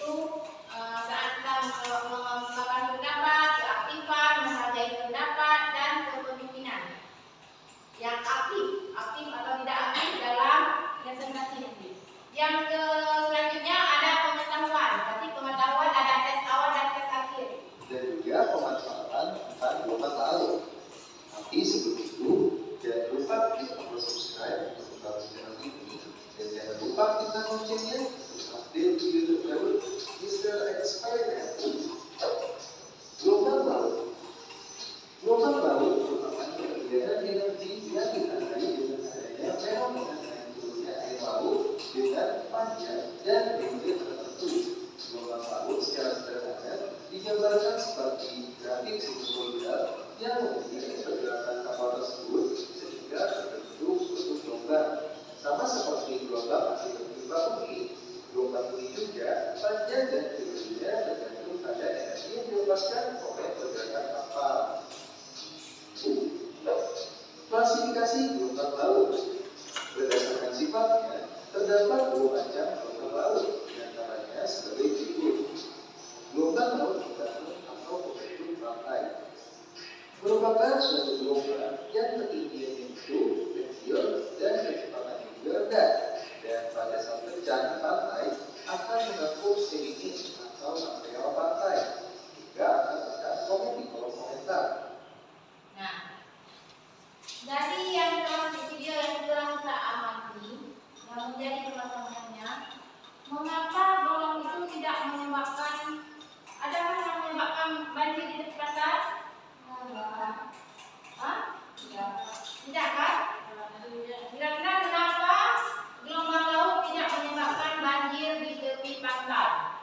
yaitu saat kita mengembangkan pendapat, keaktifan, menghargai pendapat, dan kepemimpinan yang aktif atau tidak aktif dalam presentasi nanti. Yang selanjutnya ada pengetahuan. Berarti pengetahuan ada tes awal dan tes akhir. Dan juga pemanfaatan tentang gelombang laut. Tapi sebelum itu, jangan lupa klik tombol subscribe untuk mengetahui channel ini. Dan jangan lupa kita loncengnya untuk update video terbaru Mr. Experiment. Gelombang laut. Gelombang laut merupakan perbedaan energi yang ditandai dengan adanya fenomena naik turunnya air laut dengan panjang dan periode tertentu. Gelombang laut secara sederhana digambarkan seperti grafik sinusoidal yang memiliki pergerakan kapal tersebut sehingga terbentuk suatu gelombang. Sama seperti gelombang akibat gempa bumi, gelombang ini juga panjang dan periodenya tergantung pada energi yang dilepaskan oleh pergerakan kapal. Klasifikasi gelombang laut berdasarkan sifatnya terdapat dua macam gelombang laut, diantaranya sebagai berikut. Gelombang laut membangun atau membentuk pantai merupakan suatu gelombang yang ketinggiannya itu kecil dan kecepatannya juga rendah, dan pada saat pecah di pantai akan mengepung sedikit atau material pantai hingga akan pecah komen di kolom komentar. Nah, dari yang telah di video yang telah kita amati, yang menjadi permasalahannya, mengapa gelombang itu tidak menyebabkan, adakah yang menyebabkan banjir di dekat pantai? Tidak kan? Kira-kira kenapa gelombang laut tidak menyebabkan banjir di tepi pantai?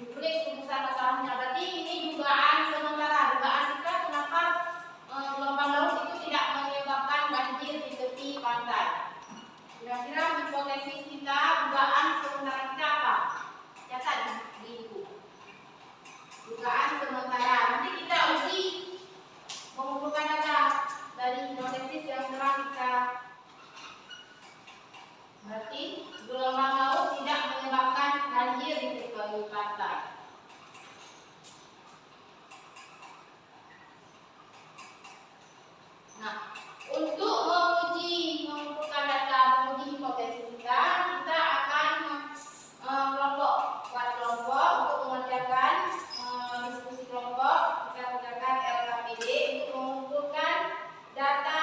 Ditulis rumusan masalahnya. Berarti ini dugaan sementara. Dugaan kita kenapa gelombang laut itu tidak menyebabkan banjir di tepi pantai. Kira-kira hipotesis kita, dugaan sementara kita apa? Catat di buku. Dugaan sementara. Nanti kita uji mengumpulkan data dari hipotesis yang telah kita. Berarti gelombang laut tidak menyebabkan banjir di tepi pantai. Nah, untuk mengumpulkan data, menguji hipotesis kita akan buat kelompok untuk mengerjakan diskusi kelompok. Kita kerjakan LKPD untuk mengumpulkan data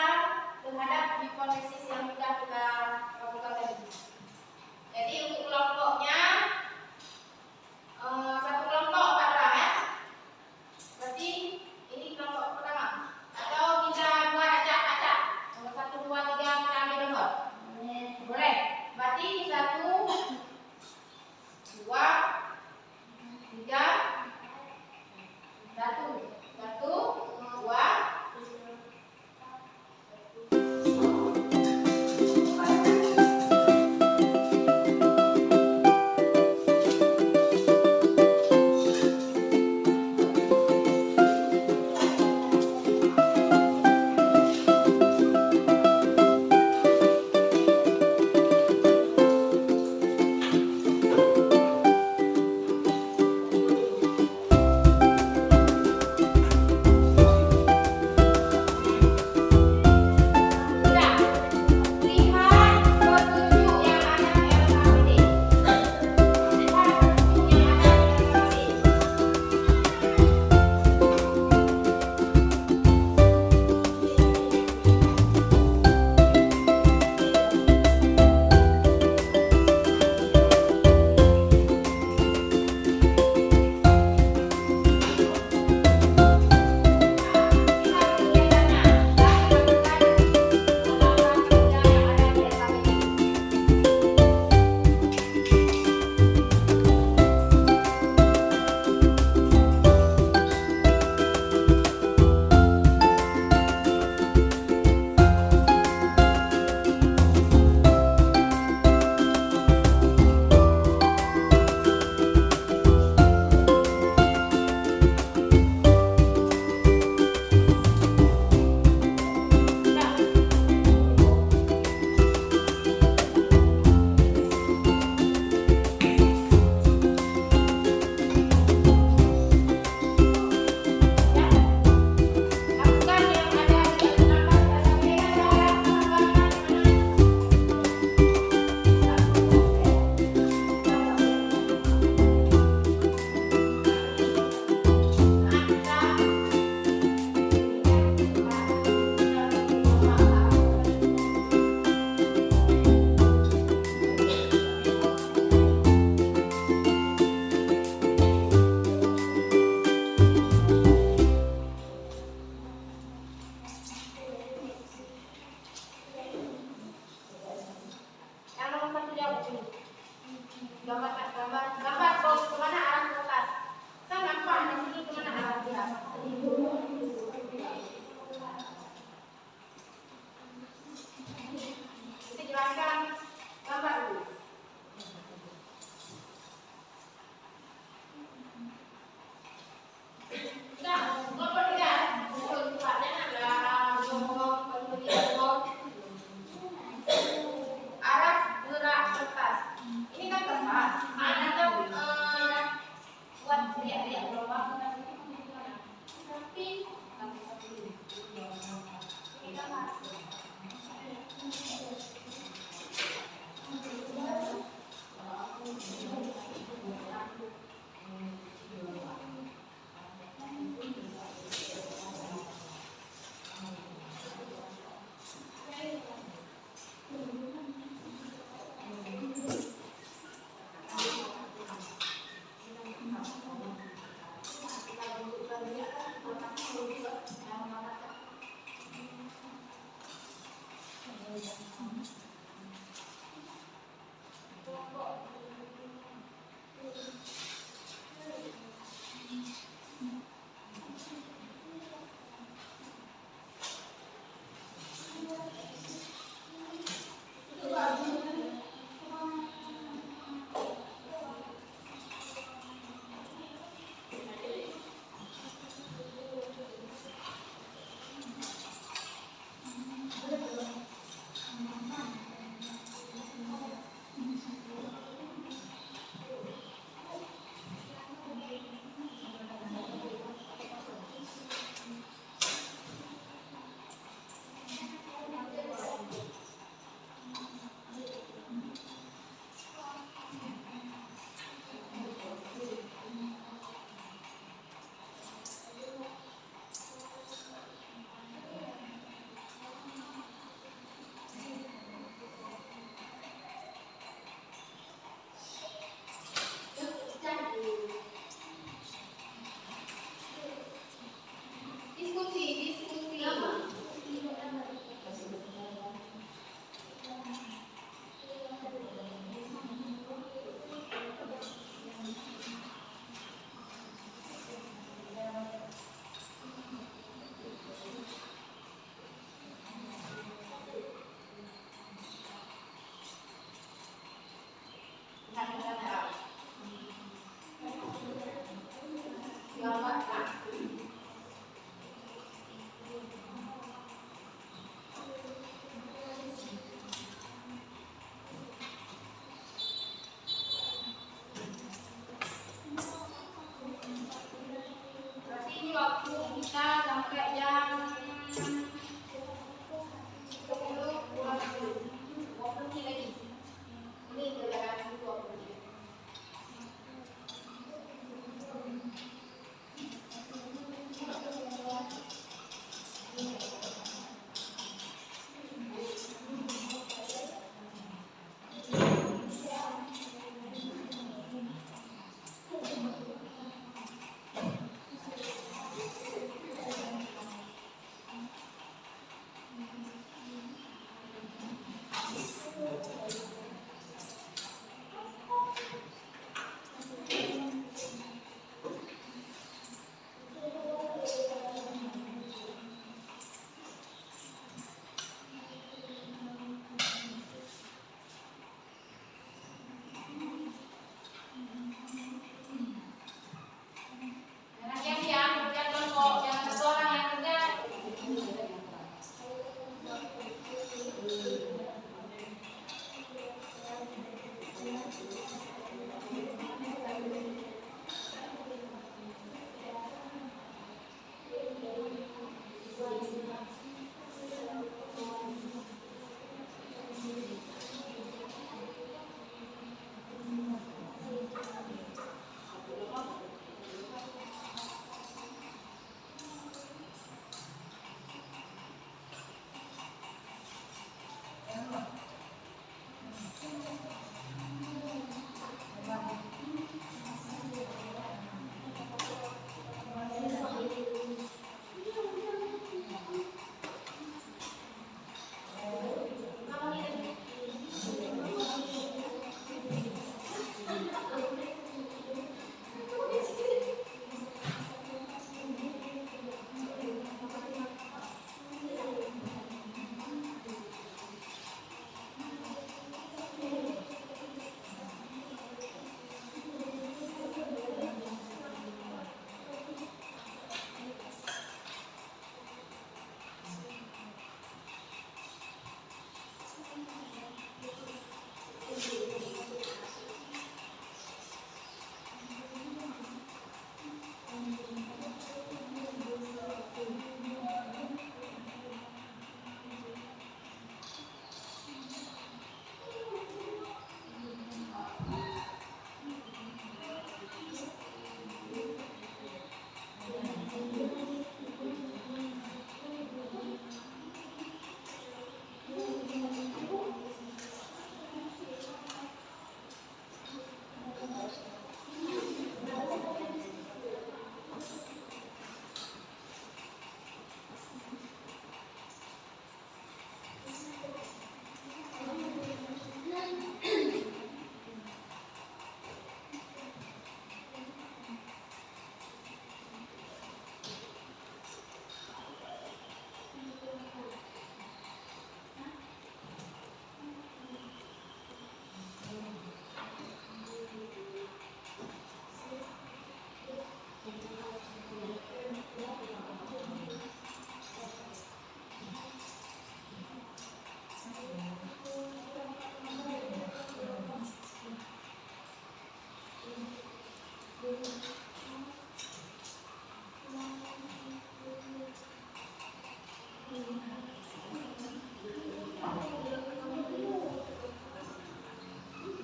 terhadap hipotesis yang sudah kita lakukan tadi. Jadi gambar kemana arah ke atas. Kan nampak di sini kemana arah dia. Kita jelaskan gambar dulu. Nah, gambar dia. Tempatnya adalah arah gerak kertas. Ini kan kertas. Ada buat lihat-lihat gelombang kertas ini gimana. Tapi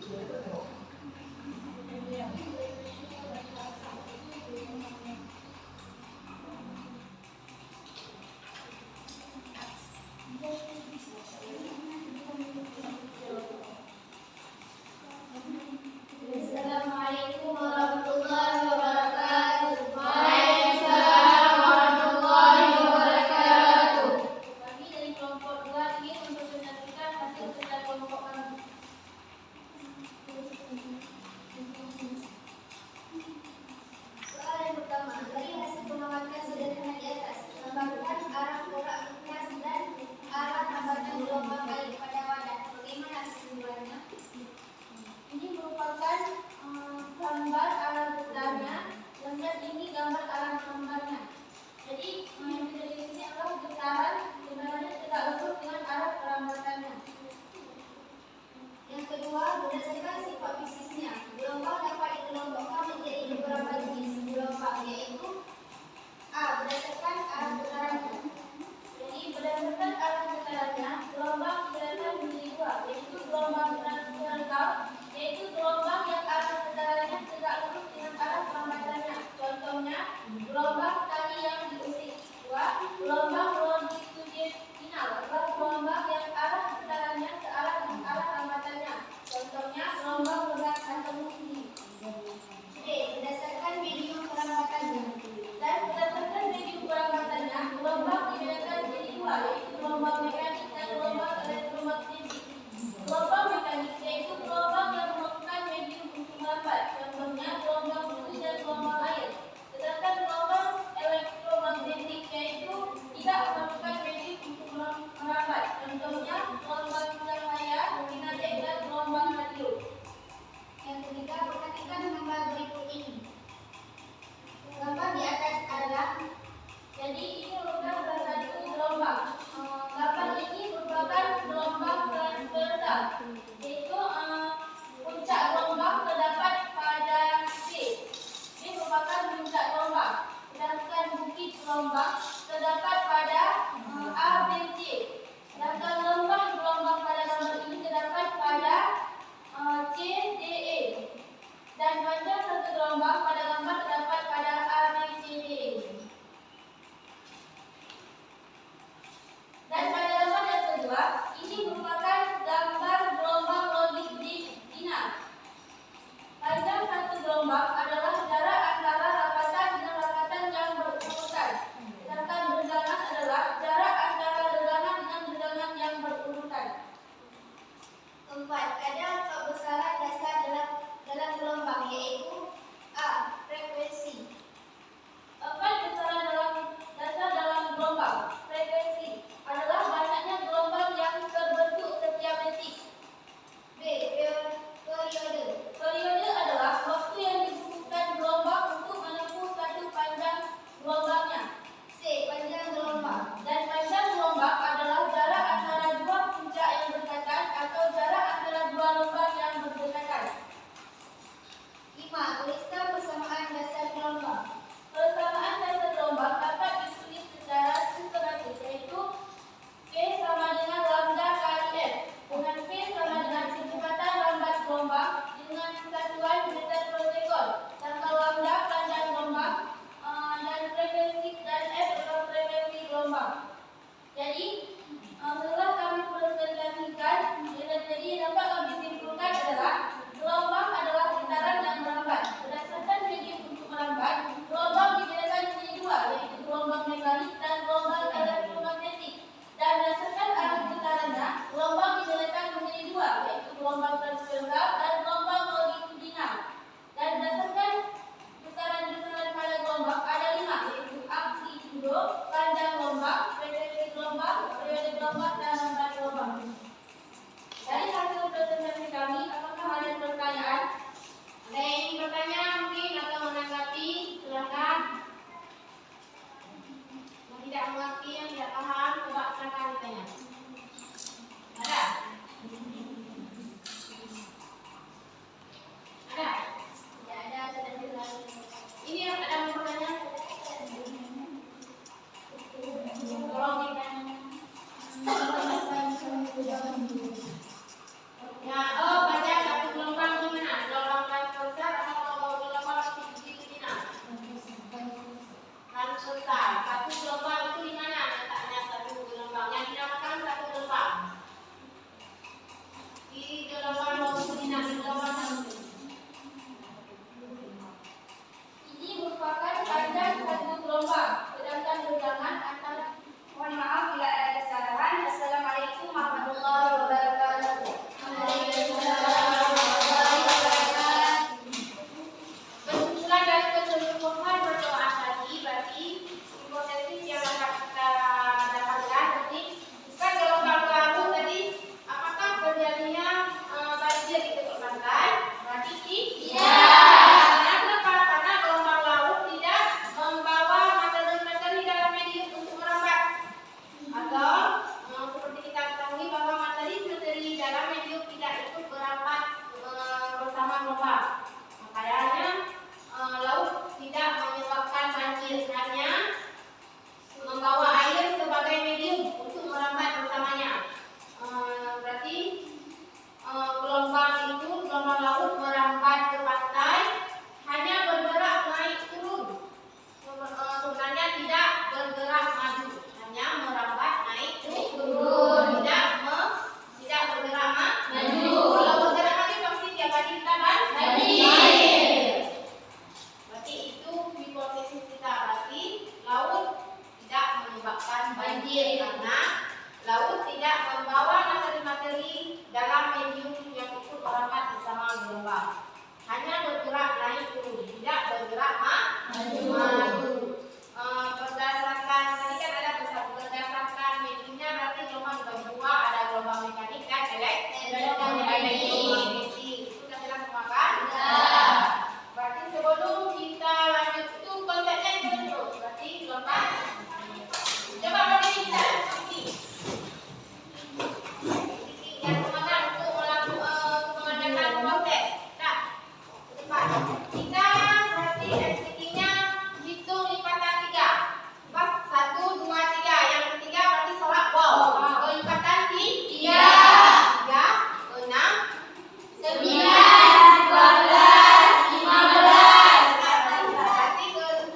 Assalamualaikum warahmatullahi wabarakatuh. Waalaikumsalam warahmatullahi wabarakatuh. Kami dari kelompok 2 ingin mempresentasikan hasil kerja kelompok kami. Soal yang pertama, dari hasil pengamatan sederhana di atas, tambahkan arah gerak ringkas dan arah hambatan gelombang air pada wadah. Bagaimana kesimpulannya? Ini merupakan gambar arah getarnya, dan ini gambar arah hambarnya. Jadi yang kita lihat ini adalah getaran sebenarnya tegak lurus dengan arah perambatannya. Yang kedua, berdasarkan sifat fisiknya, gelombang dapat dikelompokkan menjadi beberapa jenis gelombang, yaitu A. Berdasarkan arah getarannya. Jadi berdasarkan arah getarannya, gelombang dibagi menjadi dua, yaitu gelombang transversal, yaitu gelombang yang arah getarannya tegak lurus dengan arah perambatannya. Contohnya, gelombang tali yang diusik. Dua, gelombang longitudinal adalah gelombang yang arah getarannya searah dengan arah perambatannya. Contohnya, gelombang legas atau murni. B. Berdasarkan medium perambatannya. Dan berdasarkan medium perambatannya, gelombang dibedakan menjadi dua, yaitu gelombang mekanik dan gelombang elektromagnetik. Gelombang mekanik yaitu gelombang yang melakukan medium untuk melambat, contohnya gelombang bumi dan gelombang air. Sedangkan gelombang elektromagnetik yaitu tidak melakukan medium untuk melambat, contohnya gelombang cahaya, kinetik dan gelombang radio. Yang ketiga, perhatikan gambar berikut ini. Gambar di atas adalah Jadi ini merupakan salah satu gelombang. Gambar ini merupakan gelombang transversal, yaitu puncak gelombang terdapat pada C. Ini merupakan puncak gelombang. Sedangkan bukit gelombang terdapat pada A, B, C. Sedangkan lembah gelombang pada gambar ini terdapat pada C, D, E. Dan panjang satu gelombang pada gambar terdapat pada A, B, C, D, E. Dan pada gambar yang kedua, ini merupakan gambar gelombang longitudinal. Panjang satu gelombang adalah jarak antara rapatan dengan rapatan yang berurutan. Sedangkan regangan adalah jarak antara regangan dengan regangan yang berurutan. keempat, ada 4 besaran dasar dalam gelombang, yaitu A. Frekuensi. 4 besaran dasar dalam gelombang. Frekuensi adalah banyaknya gelombang yang terbentuk setiap detik. B. Periode. Periode adalah waktu yang dibutuhkan gelombang untuk menempuh satu panjang gelombangnya. C. Panjang gelombang. Dan panjang gelombang adalah jarak antara dua puncak yang berdekatan atau jarak antara dua lembah yang berdekatan. 5. Tuliskan persamaan dasar gelombang. Persamaan dasar gelombang dapat ditulis secara sistematis, yaitu P sama dengan lambda kali F, dengan P sama dengan kecepatan lambat gelombang dengan satuan meter per sekon, tanggal lambda panjang gelombang, dan frekuensi dan F adalah frekuensi gelombang. Jadi setelah kami presentasikan, jadi dapat kami simpulkan adalah gelombang adalah getaran yang melambat. Berdasarkan medium untuk melambat, gelombang dibedakan menjadi dua, yaitu gelombang mekanik dan gelombang elektromagnetik. Dan berdasarkan arah getarannya, gelombang dibedakan menjadi dua, yaitu gelombang transversal dan gelombang longitudinal. Dan berdasarkan besaran-besaran pada gelombang ada 5, yaitu amplitudo, panjang gelombang, frekuensi gelombang, cinta banjir. Berarti itu hipotesis kita, berarti laut tidak menyebabkan banjir karena laut tidak membawa materi-materi dalam medium yang ikut merambat bersama gelombang. Hanya bergerak naik turun, tidak bergerak maju. Berdasarkan tadi kan ada berdasarkan mediumnya, berarti gelombang dibagi dua, ada gelombang mekanik dan elektromagnetik. Itu sudah jelas semua kan? Berarti sebelum kita lanjut itu konsepnya itu terus. Berarti gelombang. Coba bagi kita ini. Yang semangat untuk mengadakan konsep. Nah, cepat. Kita berarti SPT-nya hitung lipatan 3. Pas 1, 2, 3. Yang ketiga berarti sorak wow. Lipatan 3. 6, 9, 12, 15. Berarti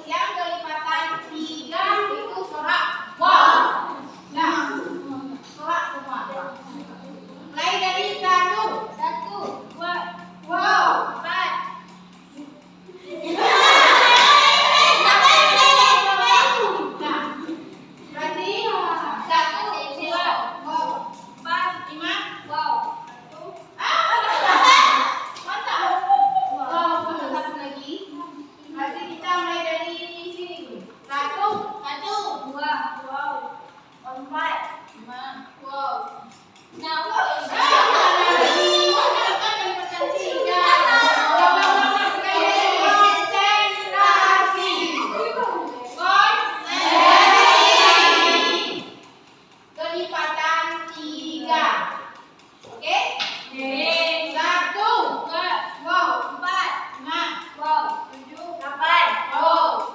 yang kelipatan 3 itu sorak wow. Nah, sorak semua. Mulai dari 1, 2, wow, 4. Kelipatan 3. Oke? 1, wow, 4, 5, wow, 7, 8, wow.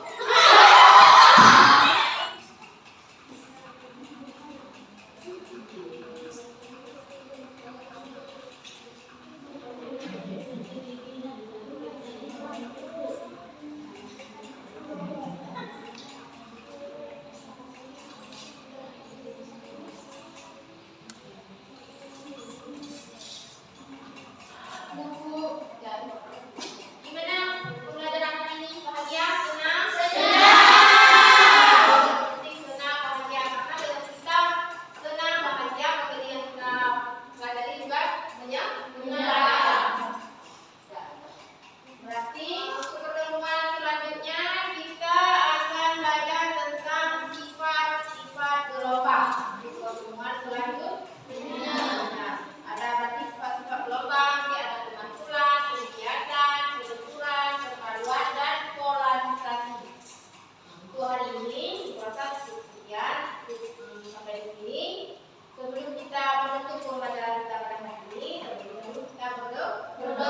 Gimana pembelajaran hari ini? Bahagia? Senang? Penting senang, bahagia. Karena dengan kita senang, bahagia, materi yang kita pelajari juga menyenangkan. Berarti untuk pertemuan selanjutnya kita akan belajar tentang sifat-sifat gelombang. Di pertemuan selanjutnya. Nah, ada berarti sifat-sifat gelombang, ada pemantulan, kegiatan, kelenturan, perpaduan, dan polarisasi. Untuk hari ini, proses sekian sampai di sini. Sebelum kita menutup pembelajaran kita pada hari ini, terlebih dahulu kita berdoa. Terima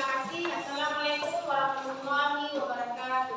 kasih. Assalamualaikum warahmatullahi wabarakatuh.